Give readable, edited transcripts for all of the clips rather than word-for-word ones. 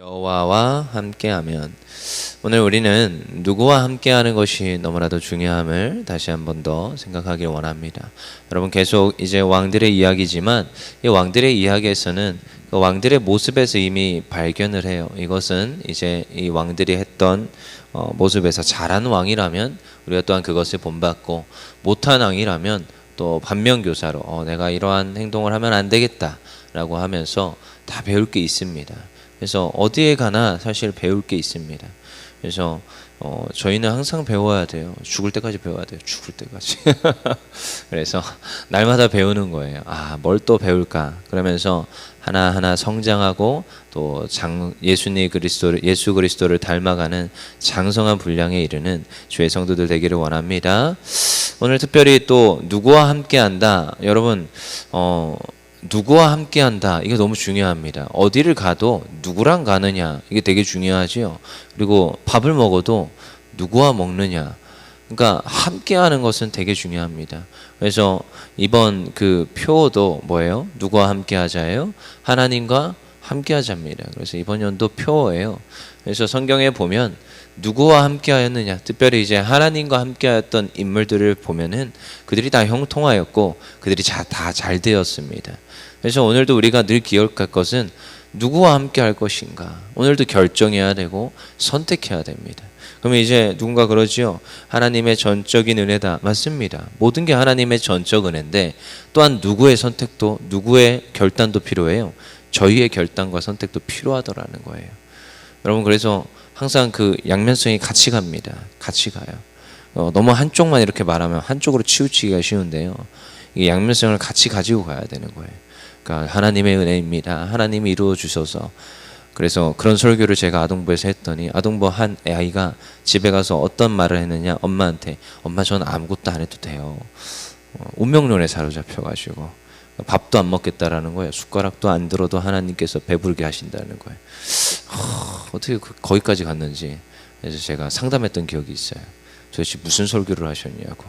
여호와와 함께하면, 오늘 우리는 누구와 함께하는 것이 너무나도 중요함을 다시 한 번 더 생각하길 원합니다. 여러분, 계속 이제 왕들의 이야기지만 이 왕들의 이야기에서는 그 왕들의 모습에서 이미 발견을 해요. 이것은 이제 이 왕들이 했던 모습에서 잘한 왕이라면 우리가 또한 그것을 본받고, 못한 왕이라면 또 반면교사로 내가 이러한 행동을 하면 안 되겠다라고 하면서 다 배울 게 있습니다. 그래서 어디에 가나 사실 배울 게 있습니다. 그래서 저희는 항상 배워야 돼요. 죽을 때까지 배워야 돼요. 죽을 때까지. 그래서 날마다 배우는 거예요. 뭘 또 배울까? 그러면서 하나하나 성장하고 또 예수 그리스도를 닮아가는 장성한 분량에 이르는 주의 성도들 되기를 원합니다. 오늘 특별히 또 누구와 함께한다. 여러분, 누구와 함께한다, 이게 너무 중요합니다. 어디를 가도 누구랑 가느냐, 이게 되게 중요하지요. 그리고 밥을 먹어도 누구와 먹느냐, 그러니까 함께하는 것은 되게 중요합니다. 그래서 이번 그 표도 뭐예요? 누구와 함께하자예요? 하나님과 함께하자입니다. 그래서 이번 연도 표예요. 그래서 성경에 보면 누구와 함께하였느냐, 특별히 이제 하나님과 함께하였던 인물들을 보면은 그들이 다 형통하였고 그들이 다 잘 되었습니다. 그래서 오늘도 우리가 늘 기억할 것은 누구와 함께 할 것인가. 오늘도 결정해야 되고 선택해야 됩니다. 그러면 이제 누군가 그러지요. 하나님의 전적인 은혜다. 맞습니다. 모든 게 하나님의 전적 은혜인데 또한 누구의 선택도, 누구의 결단도 필요해요. 저희의 결단과 선택도 필요하더라는 거예요. 여러분, 그래서 항상 그 양면성이 같이 갑니다. 같이 가요. 너무 한쪽만 이렇게 말하면 한쪽으로 치우치기가 쉬운데요. 이 양면성을 같이 가지고 가야 되는 거예요. 그러니까 하나님의 은혜입니다. 하나님이 이루어 주셔서. 그래서 그런 설교를 제가 아동부에서 했더니 아동부 한 아이가 집에 가서 어떤 말을 했느냐, 엄마한테, 엄마 저는 아무것도 안 해도 돼요. 운명론에 사로잡혀가지고 밥도 안 먹겠다라는 거예요. 숟가락도 안 들어도 하나님께서 배부르게 하신다는 거예요. 어떻게 거기까지 갔는지. 그래서 제가 상담했던 기억이 있어요. 도대체 무슨 설교를 하셨냐고.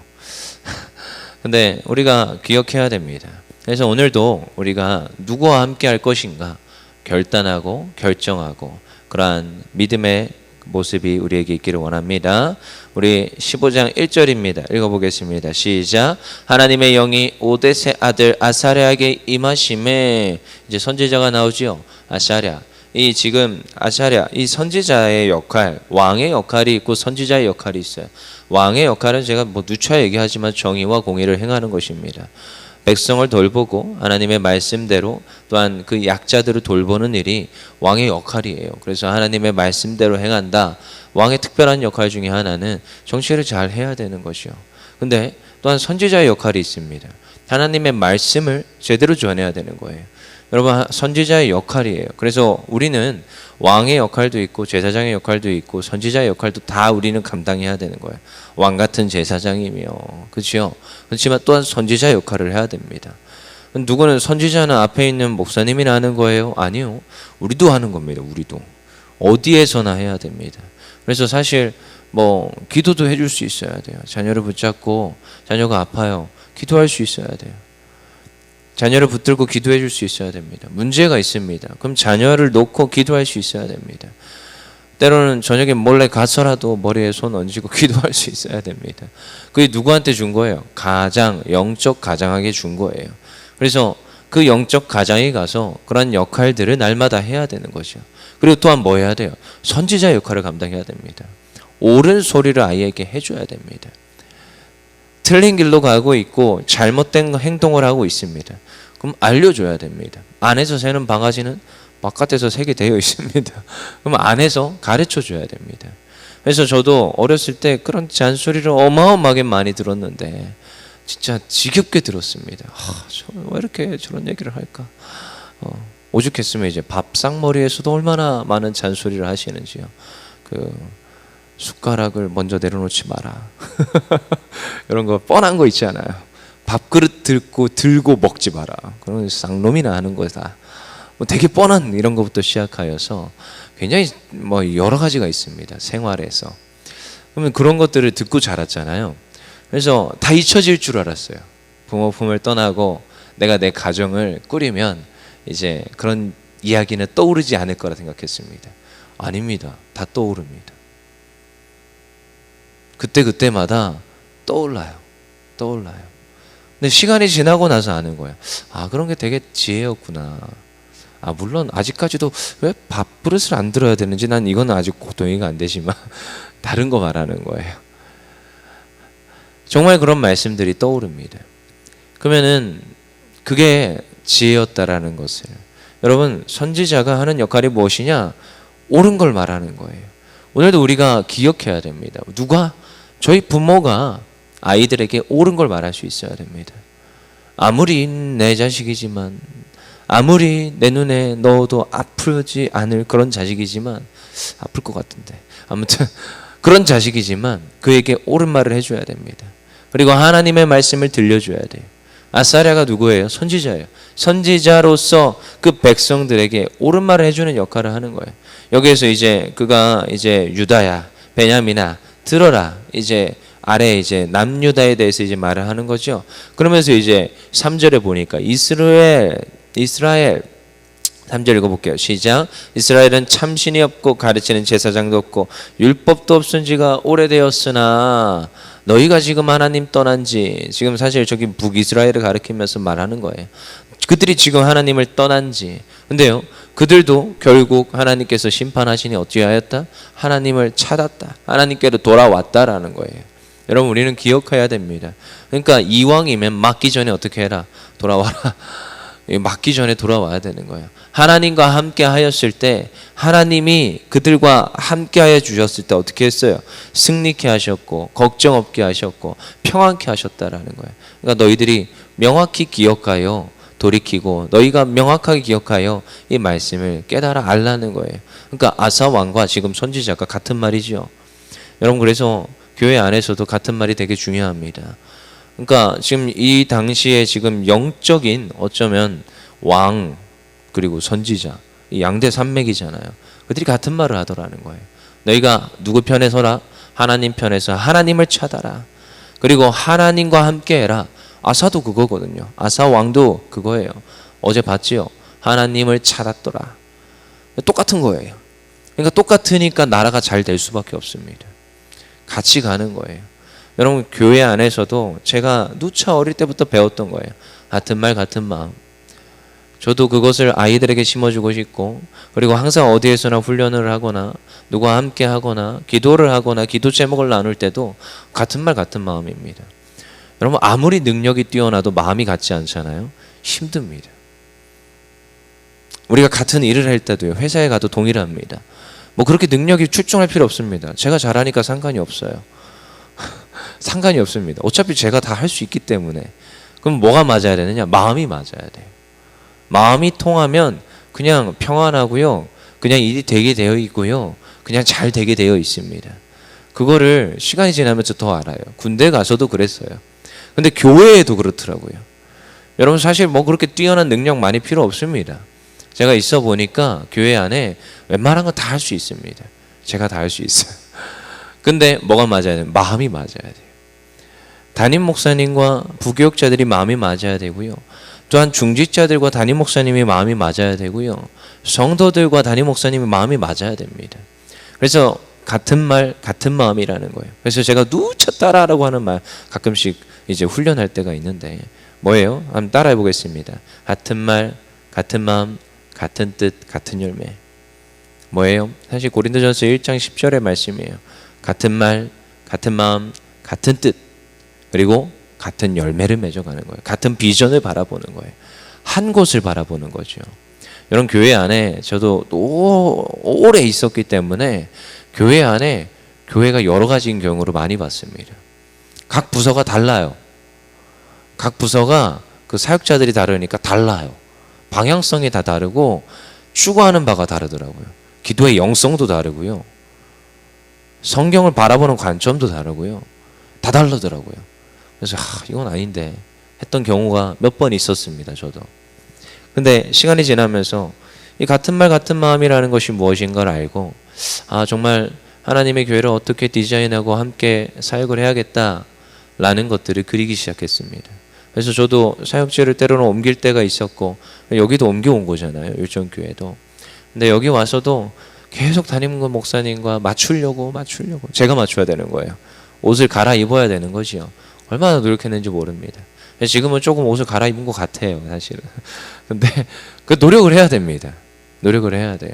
근데 우리가 기억해야 됩니다. 그래서 오늘도 우리가 누구와 함께 할 것인가 결단하고 결정하고, 그러한 믿음의 모습이 우리에게 있기를 원합니다. 우리 15장 1절입니다. 읽어보겠습니다. 시작. 하나님의 영이 오뎃의 아들 아사랴에게 임하심에, 이제 선지자가 나오지요. 아사랴. 지금 아사랴, 이 선지자의 역할, 왕의 역할이 있고 선지자의 역할이 있어요. 왕의 역할은 제가 누차 얘기하지만 정의와 공의를 행하는 것입니다. 백성을 돌보고 하나님의 말씀대로 또한 그 약자들을 돌보는 일이 왕의 역할이에요. 그래서 하나님의 말씀대로 행한다. 왕의 특별한 역할 중에 하나는 정치를 잘 해야 되는 것이요. 근데 또한 선지자의 역할이 있습니다. 하나님의 말씀을 제대로 전해야 되는 거예요. 여러분, 선지자의 역할이에요. 그래서 우리는 왕의 역할도 있고 제사장의 역할도 있고 선지자의 역할도 다 우리는 감당해야 되는 거예요. 왕 같은 제사장이며, 그렇죠? 그렇지만 또한 선지자 역할을 해야 됩니다. 누구는 선지자는 앞에 있는 목사님이나 하는 거예요? 아니요. 우리도 하는 겁니다. 우리도. 어디에서나 해야 됩니다. 그래서 사실 기도도 해줄 수 있어야 돼요. 자녀를 붙잡고 자녀가 아파요. 기도할 수 있어야 돼요. 자녀를 붙들고 기도해 줄 수 있어야 됩니다. 문제가 있습니다. 그럼 자녀를 놓고 기도할 수 있어야 됩니다. 때로는 저녁에 몰래 가서라도 머리에 손 얹고 기도할 수 있어야 됩니다. 그게 누구한테 준 거예요? 가장, 영적 가장에게 준 거예요. 그래서 그 영적 가장에 가서 그런 역할들을 날마다 해야 되는 거죠. 그리고 또한 뭐 해야 돼요? 선지자 역할을 감당해야 됩니다. 옳은 소리를 아이에게 해줘야 됩니다. 틀린 길로 가고 있고 잘못된 행동을 하고 있습니다. 그럼 알려줘야 됩니다. 안에서 새는 바가지는 바깥에서 새게 되어 있습니다. 그럼 안에서 가르쳐줘야 됩니다. 그래서 저도 어렸을 때 그런 잔소리를 어마어마하게 많이 들었는데 진짜 지겹게 들었습니다. 왜 이렇게 저런 얘기를 할까? 오죽했으면 이제 밥상머리에서도 얼마나 많은 잔소리를 하시는지요. 숟가락을 먼저 내려놓지 마라. 이런 거 뻔한 거 있잖아요. 밥그릇 들고 먹지 마라. 그런 쌍놈이나 하는 거다. 되게 뻔한 이런 것부터 시작하여서 굉장히 여러 가지가 있습니다. 생활에서. 그러면 그런 것들을 듣고 자랐잖아요. 그래서 다 잊혀질 줄 알았어요. 부모 품을 떠나고 내가 내 가정을 꾸리면 이제 그런 이야기는 떠오르지 않을 거라 생각했습니다. 아닙니다. 다 떠오릅니다. 그때마다 떠올라요. 근데 시간이 지나고 나서 아는 거예요. 아, 그런 게 되게 지혜였구나. 아, 물론 아직까지도 왜 밥그릇을 안 들어야 되는지 난 이거는 아직 동의가 안 되지만 다른 거 말하는 거예요. 정말 그런 말씀들이 떠오릅니다. 그러면은 그게 지혜였다라는 것을, 여러분, 선지자가 하는 역할이 무엇이냐? 옳은 걸 말하는 거예요. 오늘도 우리가 기억해야 됩니다. 누가? 저희 부모가 아이들에게 옳은 걸 말할 수 있어야 됩니다. 아무리 내 자식이지만, 아무리 내 눈에 넣어도 아프지 않을 그런 자식이지만, 아플 것 같은데 아무튼 그런 자식이지만 그에게 옳은 말을 해줘야 됩니다. 그리고 하나님의 말씀을 들려줘야 돼요. 아사랴가 누구예요? 선지자예요. 선지자로서 그 백성들에게 옳은 말을 해주는 역할을 하는 거예요. 여기에서 이제 그가 이제 유다야, 베냐민아, 들어라. 이제 아래 이제 남유다에 대해서 이제 말을 하는 거죠. 그러면서 이제 3절에 보니까 이스라엘 3절 읽어볼게요. 시작. 이스라엘은 참신이 없고 가르치는 제사장도 없고 율법도 없은 지가 오래되었으나 너희가 지금 하나님 떠난 지, 지금 사실 저기 북이스라엘을 가리키면서 말하는 거예요. 그들이 지금 하나님을 떠난 지. 근데요, 그들도 결국 하나님께서 심판하시니 어찌하였다? 하나님을 찾았다. 하나님께로 돌아왔다라는 거예요. 여러분, 우리는 기억해야 됩니다. 그러니까 이왕이면 맞기 전에 어떻게 해라? 돌아와라. 맞기 전에 돌아와야 되는 거예요. 하나님과 함께 하였을 때, 하나님이 그들과 함께 하여 주셨을 때 어떻게 했어요? 승리케 하셨고, 걱정 없게 하셨고, 평안케 하셨다라는 거예요. 그러니까 너희들이 명확히 기억하여 돌이키고, 너희가 명확하게 기억하여 이 말씀을 깨달아 알라는 거예요. 그러니까 아사 왕과 지금 선지자가 같은 말이죠. 여러분, 그래서 교회 안에서도 같은 말이 되게 중요합니다. 그러니까 지금 이 당시에 지금 영적인, 어쩌면 왕 그리고 선지자, 이 양대 산맥이잖아요. 그들이 같은 말을 하더라는 거예요. 너희가 누구 편에 서라? 하나님 편에서 하나님을 찾아라. 그리고 하나님과 함께 해라. 아사도 그거거든요. 아사 왕도 그거예요. 어제 봤지요? 하나님을 찾았더라. 똑같은 거예요. 그러니까 똑같으니까 나라가 잘 될 수밖에 없습니다. 같이 가는 거예요. 여러분, 교회 안에서도 제가 누차 어릴 때부터 배웠던 거예요. 같은 말 같은 마음. 저도 그것을 아이들에게 심어주고 싶고, 그리고 항상 어디에서나 훈련을 하거나 누구와 함께 하거나 기도를 하거나 기도 제목을 나눌 때도 같은 말 같은 마음입니다. 여러분, 아무리 능력이 뛰어나도 마음이 같지 않잖아요. 힘듭니다. 우리가 같은 일을 할 때도요, 회사에 가도 동일합니다. 뭐 그렇게 능력이 출중할 필요 없습니다. 제가 잘하니까 상관이 없어요. 상관이 없습니다. 어차피 제가 다 할 수 있기 때문에. 그럼 뭐가 맞아야 되느냐? 마음이 맞아야 돼요. 마음이 통하면 그냥 평안하고요, 그냥 일이 되게 되어 있고요, 그냥 잘 되게 되어 있습니다. 그거를 시간이 지나면서 더 알아요. 군대 가서도 그랬어요. 근데 교회에도 그렇더라고요. 여러분, 사실 뭐 그렇게 뛰어난 능력 많이 필요 없습니다. 제가 있어 보니까 교회 안에 웬만한 거 다 할 수 있습니다. 제가 다 할 수 있어요. 근데 뭐가 맞아야 돼요? 마음이 맞아야 돼요. 담임 목사님과 부교육자들이 마음이 맞아야 되고요, 또한 중직자들과 담임 목사님이 마음이 맞아야 되고요, 성도들과 담임 목사님이 마음이 맞아야 됩니다. 그래서 같은 말 같은 마음이라는 거예요. 그래서 제가 누차 따라하라고 하는 말 가끔씩 이제 훈련할 때가 있는데, 뭐예요? 한번 따라해 보겠습니다. 같은 말 같은 마음 같은 뜻 같은 열매. 뭐예요? 사실 고린도전서 1장 10절의 말씀이에요. 같은 말 같은 마음 같은 뜻, 그리고 같은 열매를 맺어가는 거예요. 같은 비전을 바라보는 거예요. 한 곳을 바라보는 거죠. 여러분, 교회 안에 저도 오래 있었기 때문에 교회 안에 교회가 여러 가지인 경우를 많이 봤습니다. 각 부서가 달라요. 각 부서가 그 사역자들이 다르니까 달라요. 방향성이 다 다르고 추구하는 바가 다르더라고요. 기도의 영성도 다르고요, 성경을 바라보는 관점도 다르고요, 다 다르더라고요. 그래서 이건 아닌데 했던 경우가 몇 번 있었습니다. 저도. 근데 시간이 지나면서 이 같은 말 같은 마음이라는 것이 무엇인가를 알고, 정말 하나님의 교회를 어떻게 디자인하고 함께 사역을 해야겠다라는 것들을 그리기 시작했습니다. 그래서 저도 사역지를 때로는 옮길 때가 있었고, 여기도 옮겨온 거잖아요, 율정교회도. 근데 여기 와서도 계속 담임과 목사님과 맞추려고 제가 맞춰야 되는 거예요. 옷을 갈아입어야 되는 거지요. 얼마나 노력했는지 모릅니다. 지금은 조금 옷을 갈아입은 것 같아요, 사실은. 근데 그 노력을 해야 됩니다. 노력을 해야 돼요.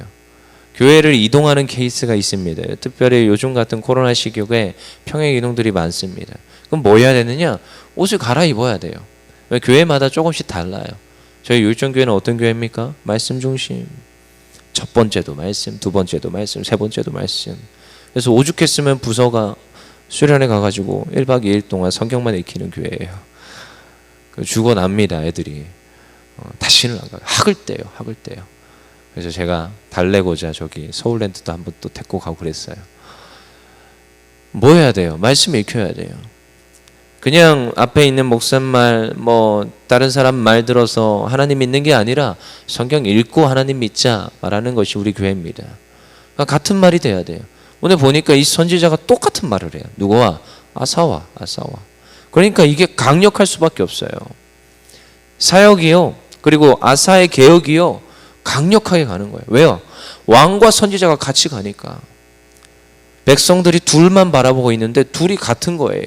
교회를 이동하는 케이스가 있습니다. 특별히 요즘 같은 코로나 시국에 평행 이동들이 많습니다. 그럼 뭐 해야 되느냐? 옷을 갈아입어야 돼요. 교회마다 조금씩 달라요. 저희 율정교회는 어떤 교회입니까? 말씀 중심. 첫 번째도 말씀, 두 번째도 말씀, 세 번째도 말씀. 그래서 오죽했으면 부서가 수련회 가가지고 1박 2일 동안 성경만 읽히는 교회예요. 죽어납니다, 애들이. 다시는 안 가요. 학을 떼요. 그래서 제가 달래고자 저기 서울랜드도 한번 또 데리고 가고 그랬어요. 뭐 해야 돼요? 말씀 읽혀야 돼요. 그냥 앞에 있는 목사 말, 다른 사람 말 들어서 하나님 믿는 게 아니라 성경 읽고 하나님 믿자 말하는 것이 우리 교회입니다. 그러니까 같은 말이 돼야 돼요. 오늘 보니까 이 선지자가 똑같은 말을 해요. 누구와? 아사와. 그러니까 이게 강력할 수밖에 없어요. 사역이요, 그리고 아사의 개혁이요, 강력하게 가는 거예요. 왜요? 왕과 선지자가 같이 가니까. 백성들이 둘만 바라보고 있는데 둘이 같은 거예요.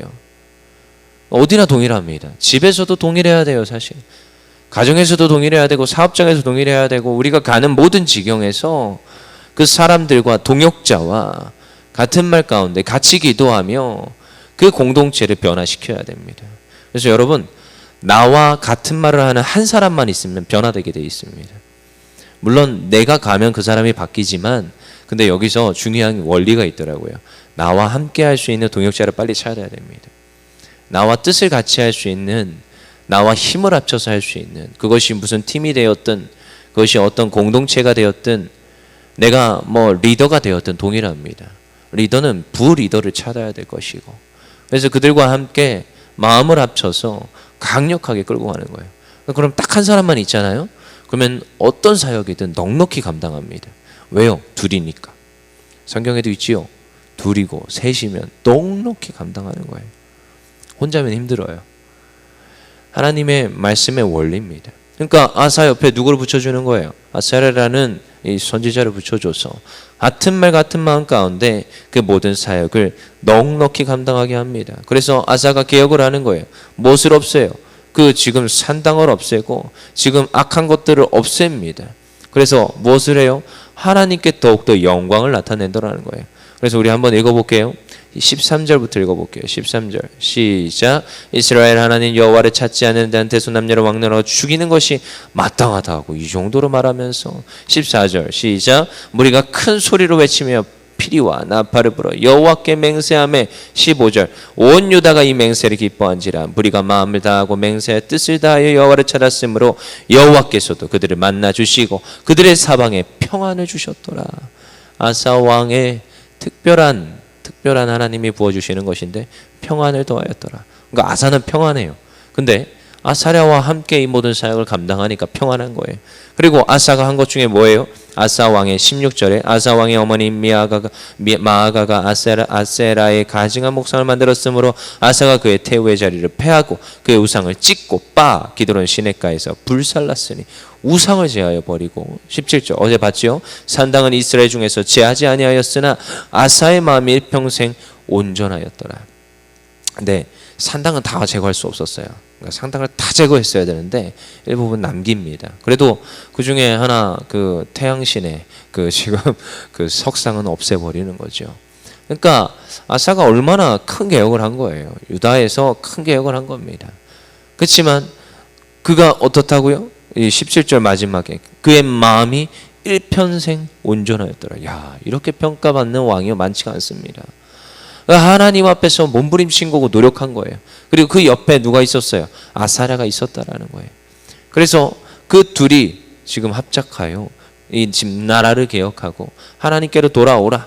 어디나 동일합니다. 집에서도 동일해야 돼요, 사실. 가정에서도 동일해야 되고, 사업장에서 동일해야 되고, 우리가 가는 모든 지경에서 그 사람들과 동역자와 같은 말 가운데 같이 기도하며 그 공동체를 변화시켜야 됩니다. 그래서 여러분, 나와 같은 말을 하는 한 사람만 있으면 변화되게 되어 있습니다. 물론 내가 가면 그 사람이 바뀌지만, 근데 여기서 중요한 원리가 있더라고요. 나와 함께 할 수 있는 동역자를 빨리 찾아야 됩니다. 나와 뜻을 같이 할 수 있는, 나와 힘을 합쳐서 할 수 있는, 그것이 무슨 팀이 되었든, 그것이 어떤 공동체가 되었든, 내가 리더가 되었든 동일합니다. 리더는 부리더를 찾아야 될 것이고, 그래서 그들과 함께 마음을 합쳐서 강력하게 끌고 가는 거예요. 그럼 딱 한 사람만 있잖아요. 그러면 어떤 사역이든 넉넉히 감당합니다. 왜요? 둘이니까. 성경에도 있지요. 둘이고 셋이면 넉넉히 감당하는 거예요. 혼자면 힘들어요. 하나님의 말씀의 원리입니다. 그러니까 아사 옆에 누구를 붙여주는 거예요? 아사랴라는 이 선지자를 붙여줘서 같은 말 같은 마음 가운데 그 모든 사역을 넉넉히 감당하게 합니다. 그래서 아사가 개혁을 하는 거예요. 무엇을 없애요? 그 지금 산당을 없애고 지금 악한 것들을 없앱니다. 그래서 무엇을 해요? 하나님께 더욱더 영광을 나타낸다라는 거예요. 그래서 우리 한번 읽어볼게요. 13절부터 읽어볼게요. 13절 시작. 이스라엘 하나님 여호와를 찾지 않는 데한 대수 남녀를 왕래하고 죽이는 것이 마땅하다 하고 이 정도로 말하면서 14절 시작. 무리가 큰 소리로 외치며 피리와 나팔을 불어 여호와께 맹세하며 15절 온 유다가 이 맹세를 기뻐한지라 무리가 마음을 다하고 맹세의 뜻을 다하여 여호와를 찾았으므로 여호와께서도 그들을 만나 주시고 그들의 사방에 평안을 주셨더라. 아사 왕의 특별한 하나님이 부어주시는 것인데 평안을 더하였더라. 그러니까 아사는 평안해요. 근데 아사랴와 함께 이 모든 사역을 감당하니까 평안한 거예요. 그리고 아사가 한 것 중에 뭐예요? 아사 왕의 16절에 아사 왕의 어머니 마아가가 아세라의 가증한 목상을 만들었으므로 아사가 그의 태우의 자리를 패하고 그의 우상을 찢고 기드론 시냇가에서 불살랐으니 우상을 제하여 버리고 17절 어제 봤죠? 산당은 이스라엘 중에서 제하지 아니하였으나 아사의 마음이 일평생 온전하였더라. 근데 산당은 다 제거할 수 없었어요. 그러니까 산당을 다 제거했어야 되는데 일부분 남깁니다. 그래도 그 중에 하나 그 태양신의 그 지금 그 석상은 없애버리는 거죠. 그러니까 아사가 얼마나 큰 개혁을 한 거예요. 유다에서 큰 개혁을 한 겁니다. 그렇지만 그가 어떻다고요? 이 17절 마지막에 그의 마음이 일평생 온전하였더라. 야, 이렇게 평가받는 왕이 많지가 않습니다. 하나님 앞에서 몸부림친 거고 노력한 거예요. 그리고 그 옆에 누가 있었어요? 아사랴가 있었다라는 거예요. 그래서 그 둘이 지금 합작하여 이 지금 나라를 개혁하고 하나님께로 돌아오라.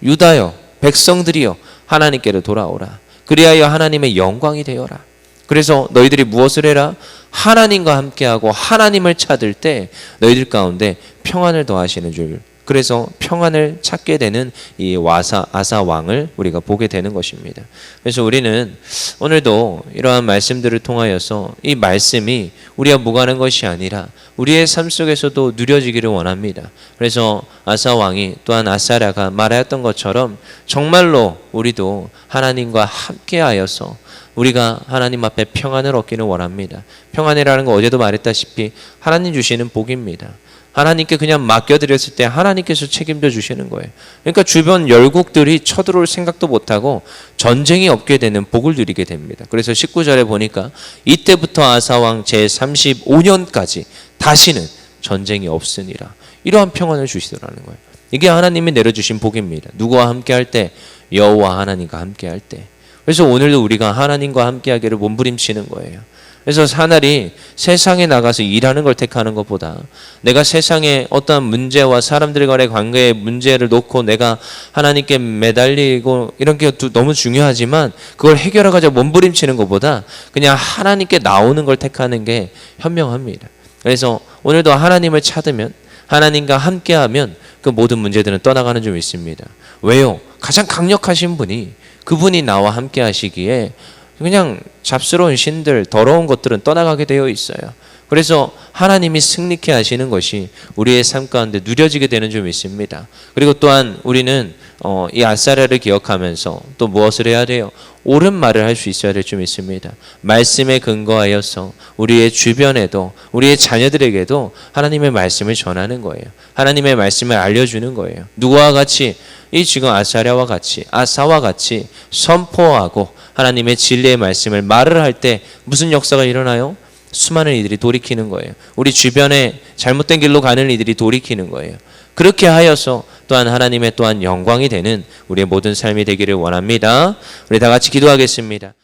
유다여 백성들이여 하나님께로 돌아오라. 그리하여 하나님의 영광이 되어라. 그래서 너희들이 무엇을 해라? 하나님과 함께하고 하나님을 찾을 때 너희들 가운데 평안을 더하시는 줄 그래서 평안을 찾게 되는 이 아사 왕을 우리가 보게 되는 것입니다. 그래서 우리는 오늘도 이러한 말씀들을 통하여서 이 말씀이 우리가 무관한 것이 아니라 우리의 삶 속에서도 누려지기를 원합니다. 그래서 아사 왕이 또한 아사랴가 말하였던 것처럼 정말로 우리도 하나님과 함께하여서 우리가 하나님 앞에 평안을 얻기를 원합니다. 평안이라는 거 어제도 말했다시피 하나님 주시는 복입니다. 하나님께 그냥 맡겨드렸을 때 하나님께서 책임져 주시는 거예요. 그러니까 주변 열국들이 쳐들어올 생각도 못하고 전쟁이 없게 되는 복을 누리게 됩니다. 그래서 19절에 보니까 이때부터 아사왕 제35년까지 다시는 전쟁이 없으니라. 이러한 평안을 주시더라는 거예요. 이게 하나님이 내려주신 복입니다. 누구와 함께 할 때? 여호와 하나님과 함께 할 때. 그래서 오늘도 우리가 하나님과 함께 하기를 몸부림치는 거예요. 그래서 하늘이 세상에 나가서 일하는 걸 택하는 것보다 내가 세상에 어떠한 문제와 사람들과의 관계의 문제를 놓고 내가 하나님께 매달리고 이런 게 너무 중요하지만 그걸 해결하고자 몸부림치는 것보다 그냥 하나님께 나오는 걸 택하는 게 현명합니다. 그래서 오늘도 하나님을 찾으면 하나님과 함께하면 그 모든 문제들은 떠나가는 줄 믿습니다. 왜요? 가장 강력하신 분이 그분이 나와 함께 하시기에 그냥 잡스러운 신들, 더러운 것들은 떠나가게 되어 있어요. 그래서 하나님이 승리케 하시는 것이 우리의 삶 가운데 누려지게 되는 줄 믿습니다. 그리고 또한 우리는 이 아사랴를 기억하면서 또 무엇을 해야 돼요? 옳은 말을 할 수 있어야 될 줄 믿습니다. 말씀에 근거하여서 우리의 주변에도 우리의 자녀들에게도 하나님의 말씀을 전하는 거예요. 하나님의 말씀을 알려주는 거예요. 누구와 같이? 이 지금 아사랴와 같이, 아사와 같이 선포하고 하나님의 진리의 말씀을 말을 할 때 무슨 역사가 일어나요? 수많은 이들이 돌이키는 거예요. 우리 주변에 잘못된 길로 가는 이들이 돌이키는 거예요. 그렇게 하여서 또한 하나님의 또한 영광이 되는 우리의 모든 삶이 되기를 원합니다. 우리 다 같이 기도하겠습니다.